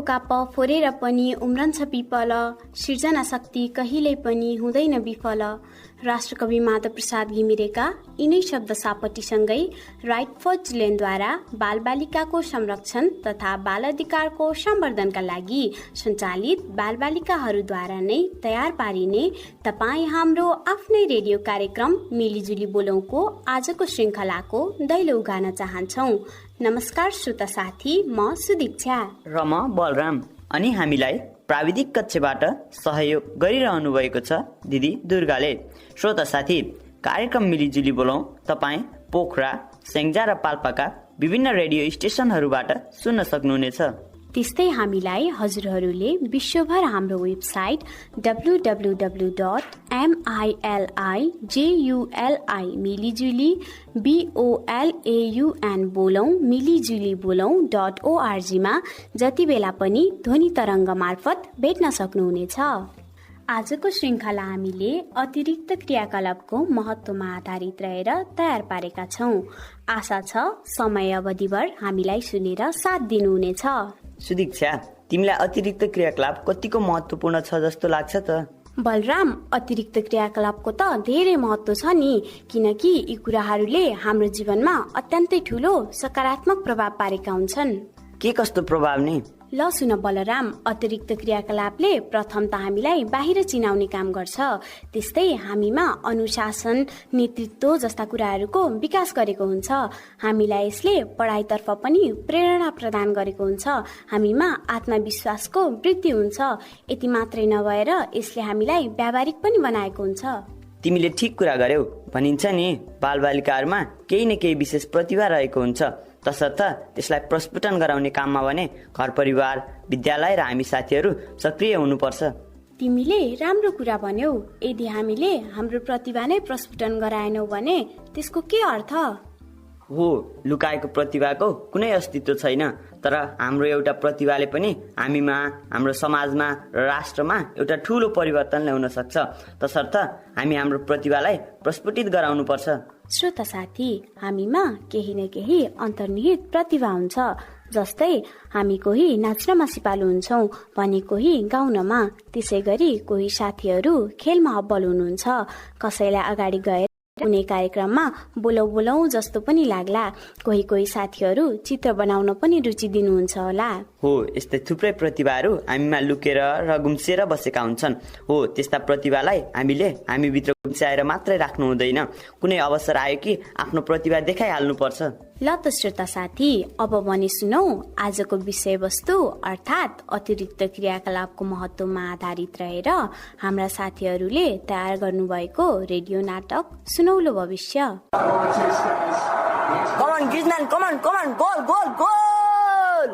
काँटाको काप फोरेर पनि उम्रन्छ पिपल, सिर्जना शक्ति कहिल्यै पनि हुँदैन विफल। राष्ट्रकवि माधव प्रसाद घिमिरेका यिनै शब्द सापटीसँगै राइट फर चिल्ड्रेनद्वारा बालबालिकाको संरक्षण तथा बाल अधिकारको सम्वर्धनका लागि सञ्चालित बालबालिकाहरूद्वारा नै तयार पारिने तपाईँ हाम्रो आफ्नै रेडियो कार्यक्रम मिलिजुली बोलौँको आजको श्रृङ्खलाको दैलो उगान चाहन्छौँ। नमस्कार श्रोता साथी, म सुदीक्षा र म बलराम। अनि हामीलाई प्राविधिक कक्षबाट सहयोग गरिरहनु भएको छ दिदी दुर्गाले। श्रोता साथी, कार्यक्रम मिलिजुली बोलौँ तपाईँ पोखरा, स्याङ्जा र पाल्पाका विभिन्न रेडियो स्टेसनहरूबाट सुन्न सक्नुहुनेछ। त्यस्तै हामीलाई हजुरहरूले विश्वभर हाम्रो वेबसाइट www.milijuli मिलिजुली BOLAUN बोलौँ मिलिजुली बोलौँ.org मा जति बेला पनि ध्वनि तरङ्ग मार्फत भेट्न सक्नुहुनेछ। आजको श्रृङ्खला हामीले अतिरिक्त क्रियाकलापको महत्त्वमा आधारित रहेर तयार पारेका छौँ। आशा छ समय अवधिभर हामीलाई सुनेर साथ दिनुहुनेछ। सुदीक्षा, तिमीलाई अतिरिक्त क्रियाकलाप कतिको महत्त्वपूर्ण छ जस्तो लाग्छ त? बलराम, अतिरिक्त क्रियाकलापको त धेरै महत्त्व छ नि, किनकि यी कुराहरूले हाम्रो जीवनमा अत्यन्तै ठुलो सकारात्मक प्रभाव पारेका हुन्छन्। के कस्तो प्रभाव नि? ल सुन बलराम, अतिरिक्त क्रियाकलापले प्रथम त हामीलाई बाहिर चिनाउने काम गर्छ। त्यस्तै हामीमा अनुशासन, नेतृत्व जस्ता कुराहरूको विकास गरेको हुन्छ। हामीलाई यसले पढाइतर्फ पनि प्रेरणा प्रदान गरेको हुन्छ। हामीमा आत्मविश्वासको वृद्धि हुन्छ। यति मात्रै नभएर यसले हामीलाई व्यावहारिक पनि बनाएको हुन्छ। तिमीले ठिक कुरा गर्यौ। भनिन्छ नि, बालबालिकाहरूमा केही न केही विशेष प्रतिभा रहेको हुन्छ, तसर्थ त्यसलाई प्रस्फुटन गराउने काममा भने घर परिवार, विद्यालय र हामी साथीहरू सक्रिय हुनुपर्छ। तिमीले राम्रो कुरा भन्यौ। यदि हामीले हाम्रो प्रतिभा नै प्रस्फुटन गराएनौ भने त्यसको के अर्थ हो? लुकाएको प्रतिभाको कुनै अस्तित्व छैन, तर हाम्रो एउटा प्रतिभाले पनि हामीमा, हाम्रो समाजमा र राष्ट्रमा एउटा ठुलो परिवर्तन ल्याउन सक्छ। तसर्थ हामी हाम्रो प्रतिभालाई प्रस्फुटित गराउनु पर्छ। श्रोता साथी, हामीमा केही न केही अन्तर्निहित प्रतिभा हुन्छ। जस्तै हामी कोही नाच्नमा सिपालु हुन्छौँ भने कोही गाउनमा, त्यसै गरी कोही साथीहरू खेलमा अब्बल हुनुहुन्छ। कसैलाई अगाडि गएर कुनै कार्यक्रममा बोलौ बोलौ जस्तो पनि लाग्ला। कोही कोही साथीहरू चित्र बनाउन पनि रुचि दिनुहुन्छ होला। हो, यस्तै थुप्रै प्रतिभाहरू हामीमा लुकेर र गुम्सिएर बसेका हुन्छन्। हो, त्यस्ता प्रतिभालाई हामीले हामीभित्र गुम्स्याएर मात्रै राख्नु हुँदैन। कुनै अवसर आयो कि आफ्नो प्रतिभा देखाइहाल्नु पर्छ। ल त श्रोता साथी, अब भने सुनौ आजको विषयवस्तु, अर्थात् अतिरिक्त क्रियाकलापको महत्त्वमा आधारित रहेर हाम्रा साथीहरूले तयार गर्नुभएको रेडियो नाटक सुनौलो भविष्य। कमान ग्रिजम्यान, कमान कमान, गोल गोल गोल!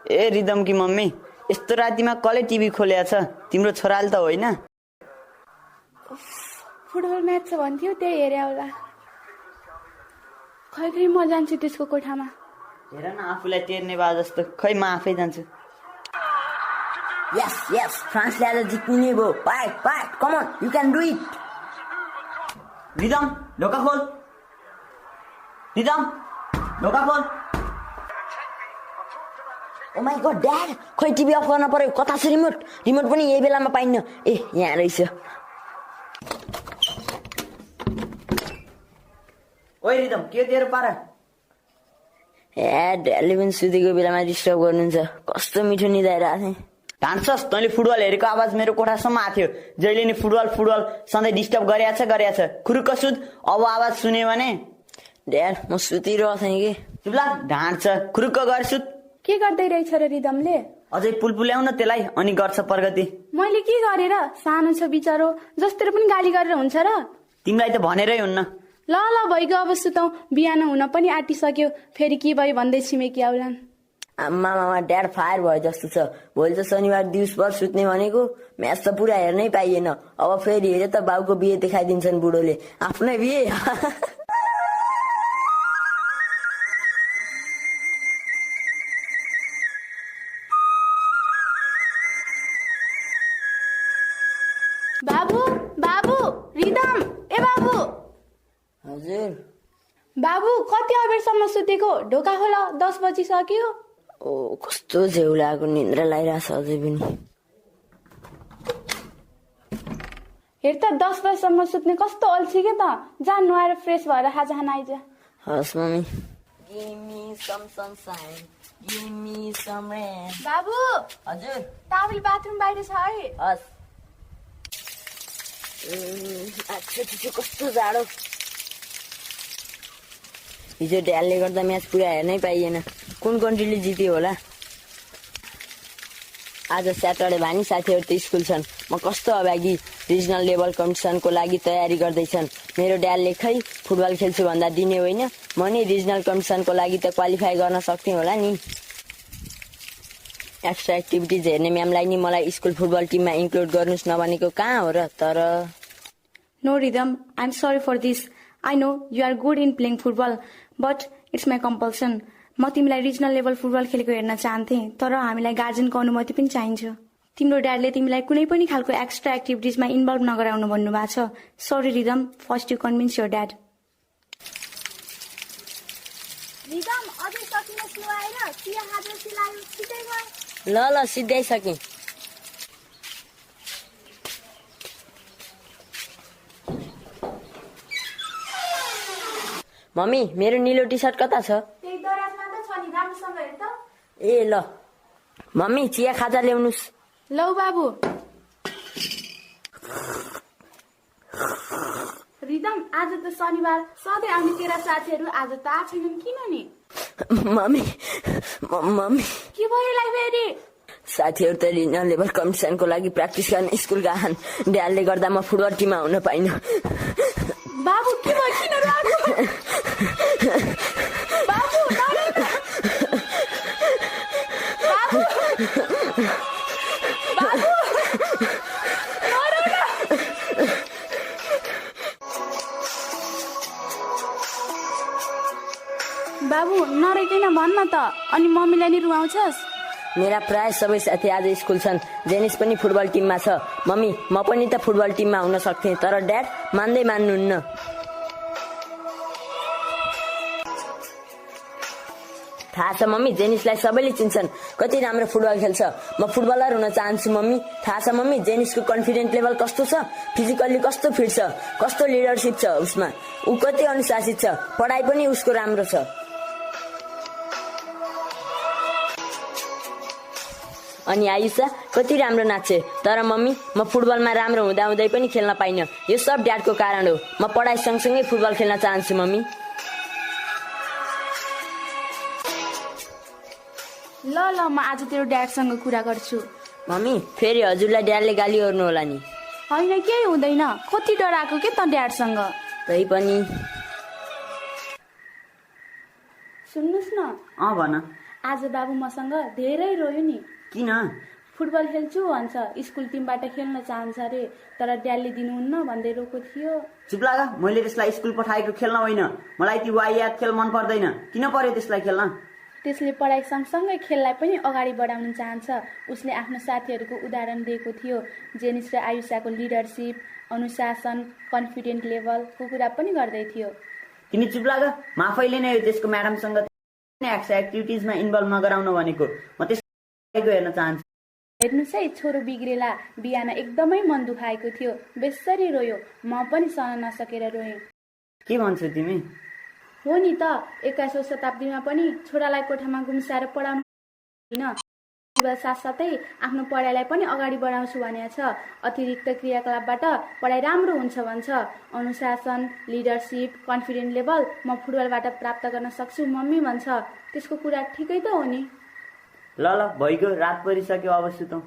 ए रिदम की मम्मी, यस्तो रातिमा कसले टिभी खोलेको छ? तिम्रो छोराले त होइन? फुटबल म्याच छ भन्थ्यो, त्यही हेरे होला। खै म जान्छु त्यसको कोठामा। हेर न, आफूलाई टेर्ने भए जस्तो। खै म आफै जान्छु। यस यस, फ्रान्सले आज जित्ने भयो। Fight fight, come on, you can do it. Rhythm, ढोका खोल। रिदम, ढोका खोल। ओ माय गॉड ड्याड, खोइ टिभी अफ गर्न पर्यो। कता छ रिमोट? रिमोट पनि यही बेलामा पाइन्न। ए, यहाँ रहेछ। ओइ रिदम, के दिएर पारा? ए, ड्याडले पनि सुतेको बेलामा डिस्टर्ब गर्नुहुन्छ। कस्तो मिठो निदाइरहेको थिएँ। ढान्छस्, तैँले फुटबल हेरेको आवाज मेरो कोठासम्म आएको थियो। जहिले नि फुटबल फुटबल सधैँ डिस्टर्ब गरिरहेछ। खुरुक्क सुत। अब आवाज सुन्यो भने। ड्याड, म सुतिरहेको थिएँ कि। चुप्ला, ढाँट्छ। खुरुक्क गएर सुत। के गर्दै रहेछ र रिदमले? अझै पुल ल्याउन त्यसलाई, अनि गर्छ प्रगति। मैले के गरेर? सानो छ बिचारो, जसतिर पनि गाली गरेर हुन्छ र? तिमीलाई त भनेरै हुन्न। ल ल भइगयो, अब सुतौँ। बिहान हुन पनि आँटिसक्यो। फेरि के भयो भन्दै छिमेकी आउलान्। आम्मा मामा, ड्याड फायर भयो जस्तो छ। भोलि त शनिबार दिउँसभर सुत्ने भनेको, म्याच त पुरा हेर्नै पाइएन। अब फेरि हेरे त बाउको बिहे देखाइदिन्छन् बुढोले। आफ्नै बिहे। बाबु कति अबेरसम्म सुतेको? ढोका खोला, 10 बजिसक्यो। ओ कस्तो झेउ लागेको, निन्द्रा लागिरहेछ अझै पनि। हेर त 10 बजीसम्म सुत्ने कस्तो अल्छी के त। जा नुहाएर फ्रेस भएर खाजा खान आइज। हस् mummy. Give me some sunshine, give me some rain. बाबु हजुर टावल बाथरुम बाहिर छ है। हस्। अच्छा कस्तो जाडो। हिजो ड्यालले गर्दा म्याच पुरा हेर्नै पाइएन। कुन कन्ट्रीले जित्यो होला? आज स्याटरडे भानी साथीहरू त स्कुल छन्। म कस्तो अभागी, रिजनल लेभल कम्पिटिसनको लागि तयारी गर्दैछन्। मेरो ड्याडले खै फुटबल खेल्छु भन्दा दिने होइन, म नि रिजनल कम्पिटिसनको लागि त क्वालिफाई गर्न सक्ने होला नि। एक्स्ट्रा एक्टिभिटिज हेर्ने म्यामलाई नि मलाई स्कुल फुटबल टिममा इन्क्लुड गर्नुस् नभनेको कहाँ हो र। तर No Rhythm, I'm sorry for this. I know you are good in playing football, but it's my compulsion. म तिमीलाई रिजनल लेभल फुटबल खेलेको हेर्न चाहन्थे, तर हामीलाई गार्जियनको अनुमति पनि चाहिन्छ। तिम्रो ड्याडले तिमीलाई कुनै पनि खालको एक्स्ट्रा एक्टिभिटिजमा इन्भल्भ नगराउनु भन्नुभएको छ। Sorry rhythm, first you convince your dad. Rhythm अझै सकिन सिलाएर चिया हाजेर सिलायो छिटै गयो। ल सिधाइसकेँ। मम्मी मेरो निलो टी सर्ट कता छ? त्यही दराजमा त छ नि, राम्रोसँग हेर त। ए ल मम्मी चिया खाजा ल्याउनुस्। लौ बाबु। रिदम आज त शनिबार, सधैँ आउने तेरा साथीहरू आज त आएनन् किन नि? मम्मी मम्मी के भयो लाई फेरि? साथीहरू त रिजनल लेभल कम्पिटिसनको लागि प्र्याक्टिस गर्न स्कुल गएछन्। ड्याडले गर्दा म फुटबल टिममा हुन पाइनँ। बाबु के भयो, किन रुवाएको? बाबु बाबु बाबु बाबु नरेकिन भन्न त, अनि मम्मीलाई नि रुवाउँछस्? मेरा प्राय सबै साथी आज स्कुल छन्। जेनिस पनि फुटबल टिममा छ। मम्मी म पनि त फुटबल टिममा हुन सक्थेँ, तर ड्याड मान्नुहुन्न। थाहा छ मम्मी, जेनिसलाई सबैले चिन्छन्, कति राम्रो फुटबल खेल्छ। म फुटबलर हुन चाहन्छु मम्मी। थाहा छ मम्मी जेनिसको कन्फिडेन्ट लेभल कस्तो छ, फिजिकल्ली कस्तो फिट छ, कस्तो लिडरसिप छ उसमा, ऊ कति अनुशासित छ, पढाइ पनि उसको राम्रो छ। अनि आयुषा कति राम्रो नाच्छ। तर मम्मी म फुटबलमा राम्रो हुँदाहुँदै पनि खेल्न पाइनँ। यो सब ड्याडको कारण हो। म पढाइ सँगसँगै फुटबल खेल्न चाहन्छु मम्मी। ल ल म आज तेरो ड्याडसँग कुरा गर्छु। मम्मी फेरि हजुरलाई ड्याडले गाली गर्नु होला नि। होइन केही हुँदैन, कति डराएको के त ड्याडसँग। तै पनि सुन्नुहोस् न। भन। आज बाबु मसँग धेरै रोयो नि। किन? फुटबल खेल्छु भन्छ, स्कुल टिमबाट खेल्न चाहन्छ अरे, तर ड्याडले दिनुहुन्न भन्दै रोएको थियो। चुप लाग, मैले त्यसलाई स्कुल पठाएको खेल्न होइन। मलाई ती वाहियात खेल मन पर्दैन। किन पर्यो त्यसलाई खेल्न? त्यसले पढाइ सँगसँगै खेललाई पनि अगाडि बढाउन चाहन्छ। उसले आफ्नो साथीहरूको उदाहरण दिएको थियो। जेनिस र आयुषाको लिडरसिप, अनुशासन, कन्फिडेन्ट लेभलको कुरा पनि गर्दै थियो। तिमी चुप लाग, म आफैले नै त्यसको म्याडमसँग एक्स्ट्रा एक्टिभिटिजमा इन्भल्भ नगराउनु भनेको। म त्यसको हेर्न चाहन्छु। हेर्नुहोस् है, छोरो बिग्रेला। बिहान एकदमै मन दुखाएको थियो, बेसरी रोयो। म पनि सहन नसकेर रोएँ। के भन्छौ तिमी? हो नि त, 21औं शताब्दीमा पनि छोरालाई कोठामा गुम्साएर पढाउनु साथसाथै आफ्नो पढाइलाई पनि अगाडि बढाउँछु भनेको छ। अतिरिक्त क्रियाकलापबाट पढाइ राम्रो हुन्छ भन्छ। अनुशासन, लिडरसिप, कन्फिडेन्ट लेभल म फुटबलबाट प्राप्त गर्न सक्छु मम्मी भन्छ। त्यसको कुरा ठिकै त हो नि। ल भइगयो, रात परिसक्यो, अब सुतौँ।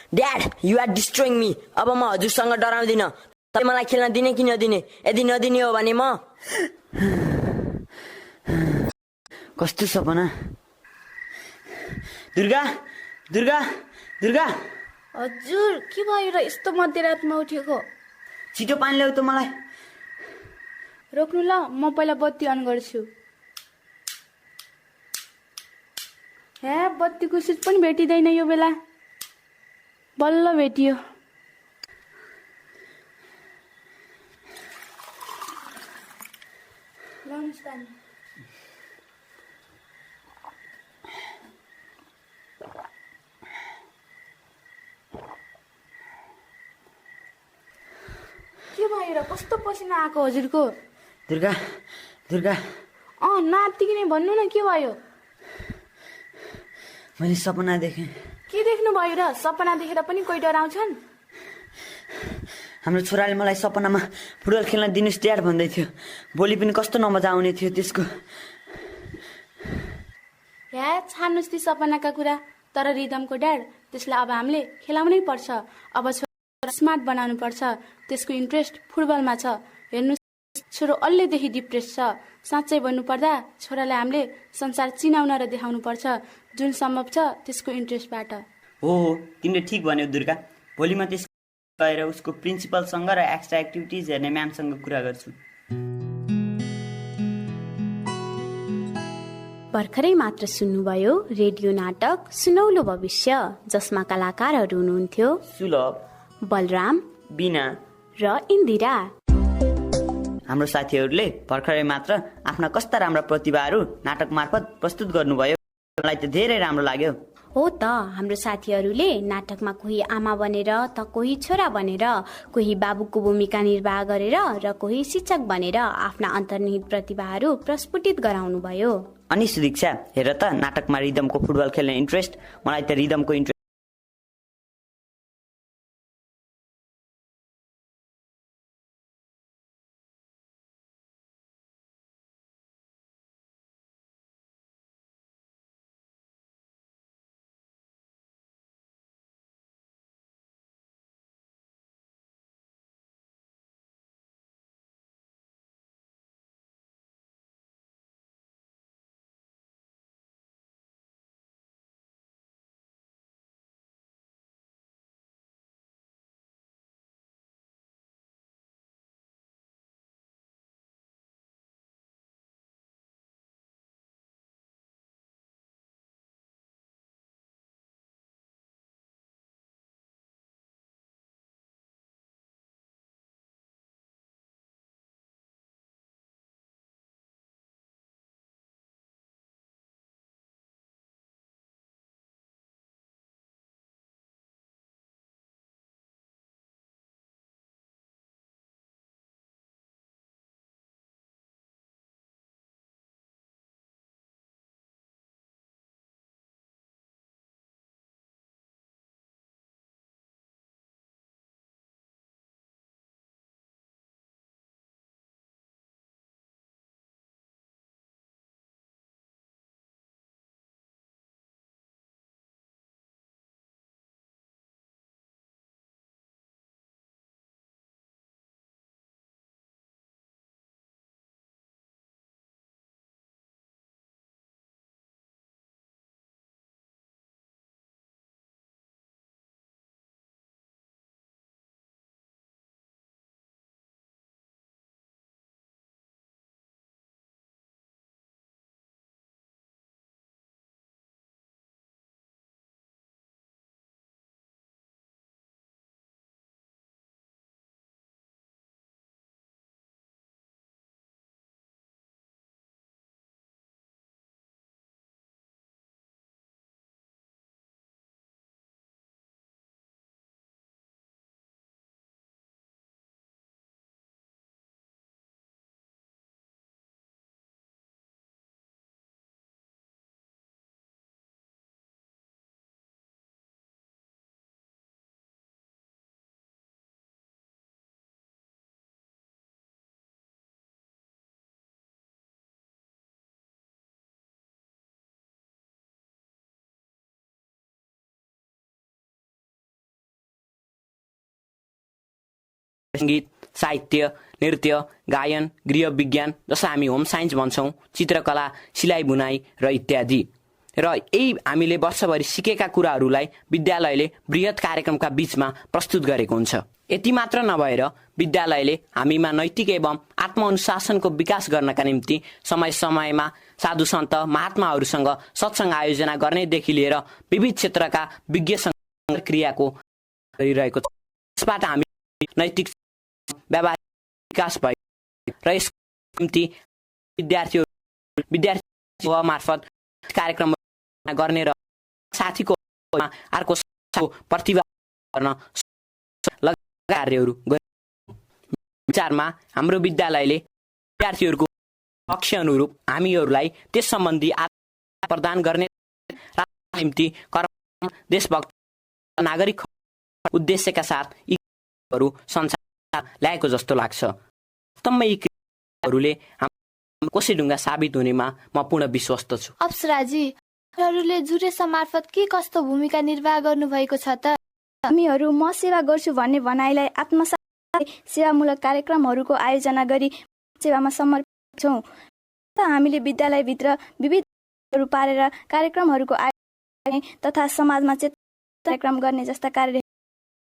Dad you are destroying me. अब म हजुरसँग डराउँदिन। तपाईँ मलाई खेल्न दिने कि नदिने? यदि नदिने हो भने म कस्तो सपना? दुर्गा दुर्गा दुर्गा हजुर के भयो र यस्तो मध्यरातमा उठेको? छिटो पानी ल्याऊ त मलाई। रोक्नु ल, म पहिला बत्ती अन गर्छु। हे बत्तीको स्विच पनि भेटिँदैन यो बेला। बल्ल भेटियो। के भयो र? कस्तो पसिना आएको हजुरको? दुर्गा दुर्गा नातिकी नै भन्नु न, के भयो? मैले सपना देखेँ। के देख्नु भयो र? सपना देखेर पनि कोही डराउँछन्? हाम्रो छोराले मलाई सपनामा फुटबल खेल्न दिनुहोस् ड्याड भन्दै थियो। भोलि पनि कस्तो नमजा आउने थियो त्यसको। या छाड्नुहोस् ती सपनाका कुरा। तर रिदमको ड्याड, त्यसलाई अब हामीले खेलाउनै पर्छ। अब छोरा स्मार्ट बनाउनु पर्छ। त्यसको इन्ट्रेस्ट फुटबलमा छ। हेर्नु, छोरो अल्लेदेखि डिप्रेस छ। साँच्चै भन्नुपर्दा छोरालाई हामीले संसार चिनाउन र देखाउनु पर्छ, जुन सम्भव छ त्यसको इन्ट्रेस्टबाट। हो तिमीले ठिक भन्यौ दुर्गा। भोलि म त्यस गएर उसको प्रिन्सिपलसँग र एक्स्ट्रा एक्टिभिटिज हेर्ने म्यामसँग कुरा गर्छु। भर्खरै मात्र सुन्नुभयो रेडियो नाटक सुनौलो भविष्य, जसमा कलाकारहरू हुनुहुन्थ्यो सुलभ, बलराम, बिना र इन्दिरा। हाम्रो साथीहरूले भर्खरै मात्र आफ्ना कस्ता राम्रा प्रतिभाहरू नाटक मार्फत प्रस्तुत गर्नुभयो। मलाई त धेरै राम्रो लाग्यो। हो त, हाम्रो साथीहरूले नाटकमा कोही आमा बनेर त कोही छोरा बनेर, कोही बाबुको भूमिका निर्वाह गरेर र कोही शिक्षक बनेर आफ्ना अन्तर्निहित प्रतिभाहरू प्रस्फुटित गराउनुभयो। अनि सुदीक्षा, हेर त नाटकमा रिदमको फुटबल खेल्ने इन्ट्रेस्ट। मलाई त रिदमको इन्ट्रेस्ट सङ्गीत, साहित्य, नृत्य, गायन, गृह विज्ञान जसलाई हामी होम साइन्स भन्छौँ, चित्रकला, सिलाइ बुनाइ र इत्यादि। र यही हामीले वर्षभरि सिकेका कुराहरूलाई विद्यालयले बृहत कार्यक्रमका बीचमा प्रस्तुत गरेको हुन्छ। यति मात्र नभएर विद्यालयले हामीमा नैतिक एवं आत्मअनुशासनको विकास गर्नका निम्ति समय समयमा साधु सन्त महात्माहरूसँग सत्सङ्ग आयोजना गर्नेदेखि लिएर विविध क्षेत्रका विज्ञसँग क्रियाको गरिरहेको छ। यसबाट हामी नैतिक व्यावहारिक विकास भयो र यसको निम्ति विद्यार्थी मार्फत कार्यक्रम गर्ने र साथीको अर्को प्रतिभा गर्न कार्यहरू विचारमा हाम्रो विद्यालयले विद्यार्थीहरूको लक्ष्य अनुरूप हामीहरूलाई त्यस सम्बन्धी प्रदान गर्ने निम्ति कर्म देशभक्त नागरिक उद्देश्यका साथ यीहरू संसार ल्याएको जस्तो लाग्छ। वास्तवमा यी क्रियाहरूले कोसेढुङ्गा साबित हुनेमा म पूर्ण विश्वस्त छु। अप्सराजी, जुरेसा मार्फत के कस्तो भूमिका निर्वाह गर्नुभएको छ त? हामीहरू म सेवा गर्छु भन्ने भनाइलाई आत्मसात सेवामूलक कार्यक्रमहरूको आयोजना गरी सेवामा समर्पित छौँ। हामीले विद्यालयभित्र विविध पारेर कार्यक्रमहरूको आयोजना तथा समाजमा चेतना कार्यक्रम गर्ने जस्ता कार्य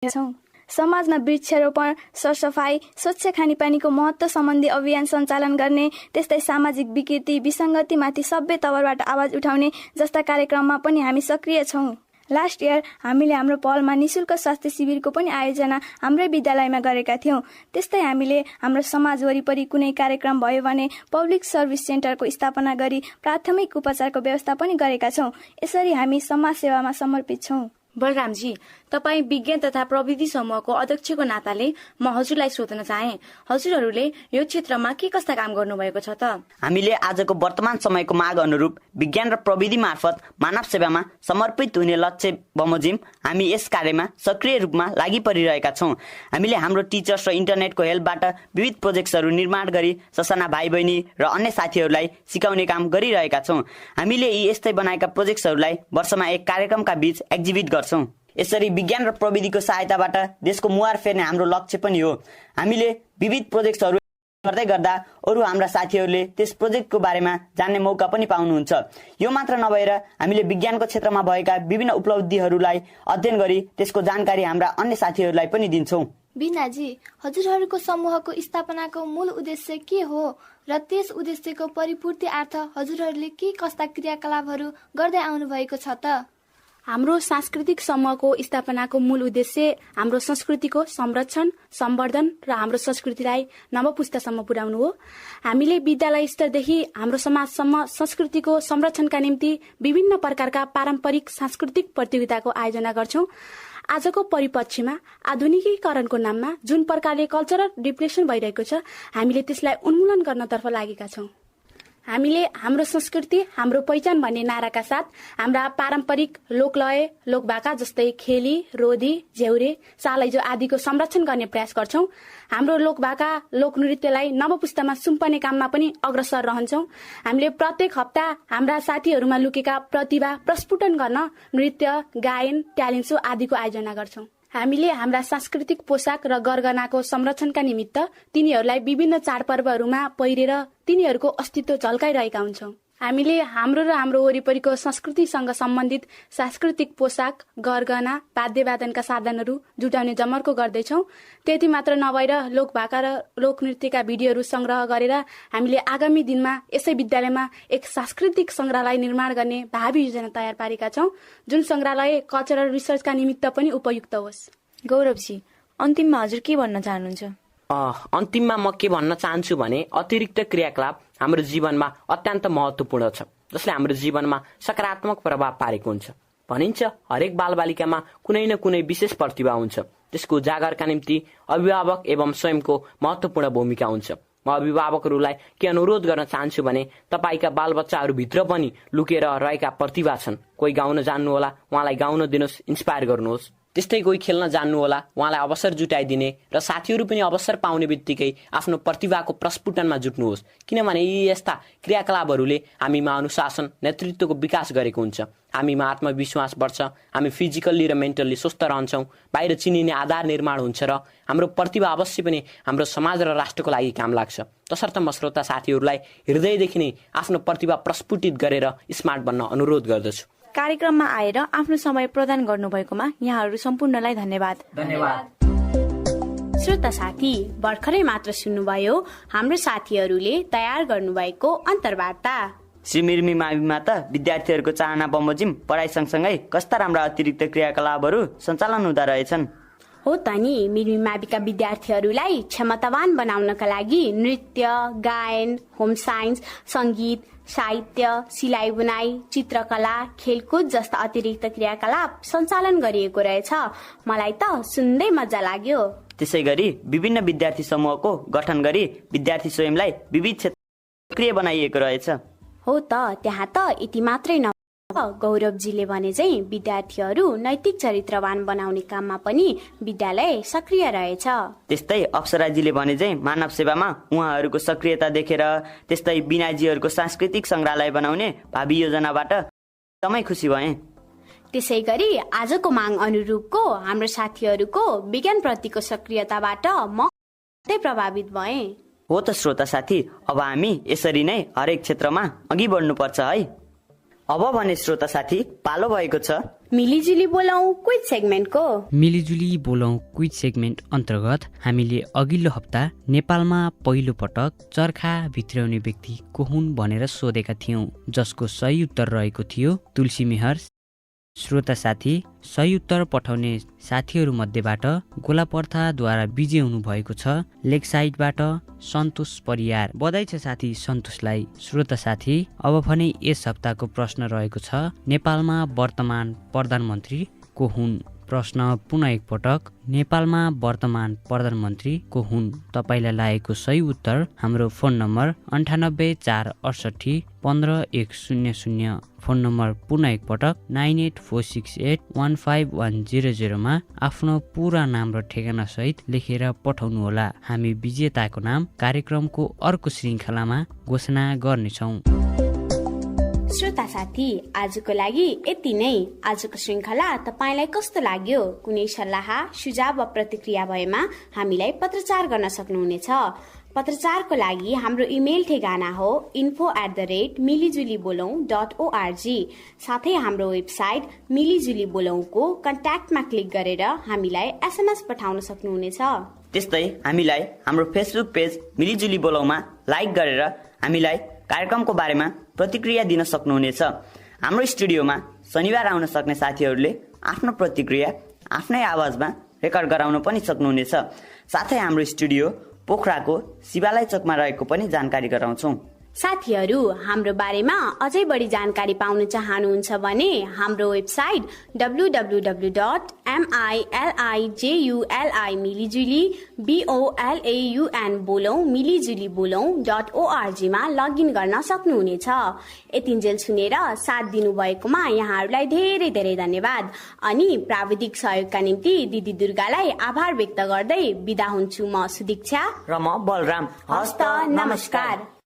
छौँ। समाजमा वृक्षारोपण, सरसफाई, स्वच्छ खानेपानीको महत्त्व सम्बन्धी अभियान सञ्चालन गर्ने, त्यस्तै सामाजिक विकृति विसङ्गतिमाथि सभ्य तवरबाट आवाज उठाउने जस्ता कार्यक्रममा पनि हामी सक्रिय छौँ। लास्ट इयर हामीले हाम्रो पहलमा निशुल्क स्वास्थ्य शिविरको पनि आयोजना हाम्रै विद्यालयमा गरेका थियौँ। त्यस्तै हामीले हाम्रो समाज वरिपरि कुनै कार्यक्रम भयो भने पब्लिक सर्भिस सेन्टरको स्थापना गरी प्राथमिक उपचारको व्यवस्था पनि गरेका छौँ। यसरी हामी समाज सेवामा समर्पित छौँ। बलरामजी, तपाईँ विज्ञान तथा प्रविधि समूहको अध्यक्षको नाताले म हजुरलाई सोध्न चाहे, हजुरहरूले यो क्षेत्रमा के कस्ता काम गर्नुभएको छ त? हामीले आजको वर्तमान समयको माग अनुरूप विज्ञान र प्रविधि मार्फत मानव सेवामा समर्पित हुने लक्ष्य बमोजिम हामी यस कार्यमा सक्रिय रूपमा लागि परिरहेका छौँ। हामीले हाम्रो टिचर्स र इन्टरनेटको हेल्पबाट विविध प्रोजेक्ट्सहरू निर्माण गरी ससाना भाइ बहिनी र अन्य साथीहरूलाई सिकाउने काम गरिरहेका छौँ। हामीले यी यस्तै बनाएका प्रोजेक्ट्सहरूलाई वर्षमा एक कार्यक्रमका बीच एक्जिबिट गर्छौँ। यसरी विज्ञान र प्रविधिको सहायताबाट देशको मुहार फेर्ने हाम्रो लक्ष्य पनि हो। हामीले विविध प्रोजेक्ट्सहरू गर्दै गर्दा अरू हाम्रा साथीहरूले त्यस प्रोजेक्टको बारेमा जान्ने मौका पनि पाउनुहुन्छ। यो मात्र नभएर हामीले विज्ञानको क्षेत्रमा भएका विभिन्न उपलब्धिहरूलाई अध्ययन गरी त्यसको जानकारी हाम्रा अन्य साथीहरूलाई पनि दिन्छौँ। बिनाजी, हजुरहरूको समूहको स्थापनाको मूल उद्देश्य के हो र त्यस उद्देश्यको परिपूर्तिर्थ हजुरहरूले के कस्ता क्रियाकलापहरू गर्दै आउनु भएको छ त? हाम्रो सांस्कृतिक समूहको स्थापनाको मूल उद्देश्य हाम्रो संस्कृतिको संरक्षण, सम्वर्धन र हाम्रो संस्कृतिलाई नवपुस्तासम्म पुर्याउनु हो। हामीले विद्यालय स्तरदेखि हाम्रो समाजसम्म संस्कृतिको संरक्षणका निम्ति विभिन्न प्रकारका पारम्परिक सांस्कृतिक प्रतियोगिताको आयोजना गर्छौं। आजको परिप्रेक्ष्यमा आधुनिकीकरणको नाममा जुन प्रकारले कल्चरल डिप्रेसन भइरहेको छ, हामीले त्यसलाई उन्मूलन गर्नतर्फ लागेका छौं। हामीले हाम्रो संस्कृति, हाम्रो पहिचान भन्ने नाराका साथ हाम्रा पारम्परिक लोकलय, लोकभाका जस्तै खेली, रोदी, झ्याउरे, सालैजो आदिको संरक्षण गर्ने प्रयास गर्छौं। हाम्रो लोकभाका, लोकनृत्यलाई नवपुस्तामा सुम्पने काममा पनि अग्रसर रहन्छौं। हामीले प्रत्येक हप्ता हाम्रा साथीहरूमा लुकेका प्रतिभा प्रस्फुटन गर्न नृत्य, गायन, ट्यालेन्ट सो आदिको आयोजना गर्छौं। हामीले हाम्रा सांस्कृतिक पोसाक र गरगहनाको संरक्षणका निमित्त तिनीहरूलाई विभिन्न चाडपर्वहरूमा पहिरेर तिनीहरूको अस्तित्व झल्काइरहेका हुन्छौं। हामीले हाम्रो र हाम्रो वरिपरिको संस्कृतिसँग सम्बन्धित सांस्कृतिक पोसाक, गरगहना, वाद्यवादनका साधनहरू जुटाउने जमर्को गर्दैछौं। त्यति मात्र नभएर लोकभाका र लोकनृत्यका भिडियोहरू संग्रह गरेर हामीले आगामी दिनमा यसै विद्यालयमा एक सांस्कृतिक संग्रहालय निर्माण गर्ने भावी योजना तयार पारेका छौं, जुन संग्रहालय कल्चरल रिसर्चका निमित्त पनि उपयुक्त होस्। गौरवजी, अन्तिममा हजुर के भन्न चाहनुहुन्छ? अन्तिममा म के भन्न चाहन्छु भने अतिरिक्त क्रियाकलाप हाम्रो जीवनमा अत्यन्त महत्वपूर्ण छ, जसले हाम्रो जीवनमा सकारात्मक प्रभाव पारेको हुन्छ। भनिन्छ हरेक बालबालिकामा कुनै न कुनै विशेष प्रतिभा हुन्छ, त्यसको उजागरका निम्ति अभिभावक एवं स्वयंको महत्वपूर्ण भूमिका हुन्छ। म अभिभावकहरूलाई के अनुरोध गर्न चाहन्छु भने तपाईका बालबच्चाहरूभित्र पनि लुकेर रहेका प्रतिभा छन्। कोही गाउन जान्नुहोला, उहाँलाई गाउन दिनुहोस्, इन्स्पायर गर्नुहोस्। त्यस्तै कोही खेल्न जान्नु होला, उहाँलाई अवसर जुटाइदिने र साथीहरू पनि अवसर पाउने बित्तिकै आफ्नो प्रतिभाको प्रस्फुटनमा जुट्नुहोस्, किनभने यी यस्ता क्रियाकलापहरूले हामीमा अनुशासन, नेतृत्वको विकास गरेको हुन्छ। हामीमा आत्मविश्वास बढ्छ, हामी फिजिकल्ली र मेन्टल्ली स्वस्थ रहन्छौँ, बाहिर चिनिने आधार निर्माण हुन्छ र हाम्रो प्रतिभा अवश्य पनि हाम्रो समाज र राष्ट्रको लागि काम लाग्छ। तसर्थ म श्रोता साथीहरूलाई हृदयदेखि नै आफ्नो प्रतिभा प्रस्फुटित गरेर स्मार्ट बन्न अनुरोध गर्दछु। कार्यक्रममा आएर आफ्नो समय प्रदान गर्नुभएकोमा यहाँहरू सम्पूर्णलाई धन्यवाद। श्रोता साथी, भर्खरै मात्र सुन्नुभयो हाम्रो साथीहरूले तयार गर्नुभएको अन्तर्वार्ता। श्री मिर्मी माविमा त विद्यार्थीहरूको चाहना बमोजिम पढाइ सँगसँगै कस्ता राम्रा अतिरिक्त क्रियाकलापहरू सञ्चालन हुँदा रहेछन्। हो त नि, मिर्मी माविका विद्यार्थीहरूलाई क्षमतावान बनाउनका लागि नृत्य, गायन, होम साइन्स, सङ्गीत, साहित्य, सिलाइ बुनाइ, चित्रकला, खेलकुद जस्ता अतिरिक्त क्रियाकलाप सञ्चालन गरिएको रहेछ। मलाई त सुन्दै मजा लाग्यो। त्यसै गरी विभिन्न विद्यार्थी समूहको गठन गरी विद्यार्थी स्वयंलाई विविध क्षेत्र सक्रिय बनाइएको रहेछ। हो त, त्यहाँ त यति मात्रै न, गौरवजीले भने चाहिँ विद्यार्थीहरू नैतिक चरित्रवान बनाउने काममा पनि विद्यालय सक्रिय रहेछ। त्यस्तै अप्सराजीले भने चाहिँ मानव सेवामा उहाँहरूको सक्रियता देखेर, त्यस्तै बिनाजीहरूको सांस्कृतिक संग्रहालय बनाउने भावी योजनाबाट एकदमै खुसी भए। त्यसै गरी आजको माग अनुरूपको हाम्रो साथीहरूको विज्ञान प्रतिको सक्रियताबाट म प्रभावित भए। हो त श्रोता साथी, अब हामी यसरी नै हरेक क्षेत्रमा अघि बढ्नुपर्छ है। अब भने श्रोता साथी, पालो भएको छ मिलिजुली बोलौं क्विज सेगमेन्टको। मिलिजुली बोलौं क्विज सेगमेन्ट अन्तर्गत हामीले अघिल्लो हप्ता नेपालमा पहिलो पटक चर्खा भित्र्याउने व्यक्ति को हुन् भनेर सोधेका थियौं, जसको सही उत्तर रहेको थियो तुलसी मेहर। श्रोता साथी, सही उत्तर पठाउने साथीहरू मध्येबाट गोलापर्थाद्वारा विजय हुनु भएको छ लेक साइडबाट सन्तोष परियार। बधाई छ साथी सन्तोषलाई। श्रोता साथी, अब भने यस हप्ताको प्रश्न रहेको छ नेपालमा वर्तमान प्रधानमन्त्री को हुन्। प्रश्न पुनः एकपटक, नेपालमा वर्तमान प्रधानमन्त्री को हुन्। तपाईलाई लागेको सही उत्तर हाम्रो फोन नम्बर 9846815100 फोन नम्बर पुनः एकपटक 9846815100 मा आफ्नो पुरा नाम र ठेगाना सहित लेखेर पठाउनुहोला। हामी विजेताको नाम कार्यक्रमको अर्को श्रृङ्खलामा घोषणा गर्नेछौँ। श्रोता साथी, आजको लागि यति नै। आजको श्रृङ्खला तपाईलाई कस्तो लाग्यो? कुनै सल्लाह, सुझाव वा प्रतिक्रिया भएमा हामीलाई पत्रचार गर्न सक्नुहुनेछ। पत्रचारको लागि हाम्रो इमेल ठेगाना हो info@milijulibolong.org। साथै हाम्रो वेबसाइट मिलिजुलीबोलौंको कन्ट्याक्टमा क्लिक गरेर हामीलाई SMS पठाउन सक्नुहुनेछ। त्यस्तै हामीलाई हाम्रो फेसबुक पेज मिलिजुली बोलौमा लाइक गरेर हामीलाई कार्यक्रमको बारेमा प्रतिक्रिया दिन सक्नुहुनेछ। हाम्रो स्टुडियोमा शनिबार आउन सक्ने साथीहरूले आफ्नो प्रतिक्रिया आफ्नै आवाजमा रेकर्ड गराउन पनि सक्नुहुनेछ। साथै हाम्रो स्टुडियो पोखराको शिवालय चोकमा रहेको पनि जानकारी गराउँछौँ। साथीहरू, हाम्रो बारेमा अझै बढी जानकारी पाउन चाहनुहुन्छ भने हाम्रो वेबसाइट www.milijulibolong.org मा लगइन गर्न सक्नुहुनेछ। यतिन्जेल सुनेर साथ दिनुभएकोमा यहाँहरूलाई धेरै धेरै धन्यवाद। अनि प्राविधिक सहयोगका निम्ति दिदी दुर्गालाई आभार व्यक्त गर्दै बिदा हुन्छु। म सुदीक्षा र म बलराम। हस्त नमस्कार।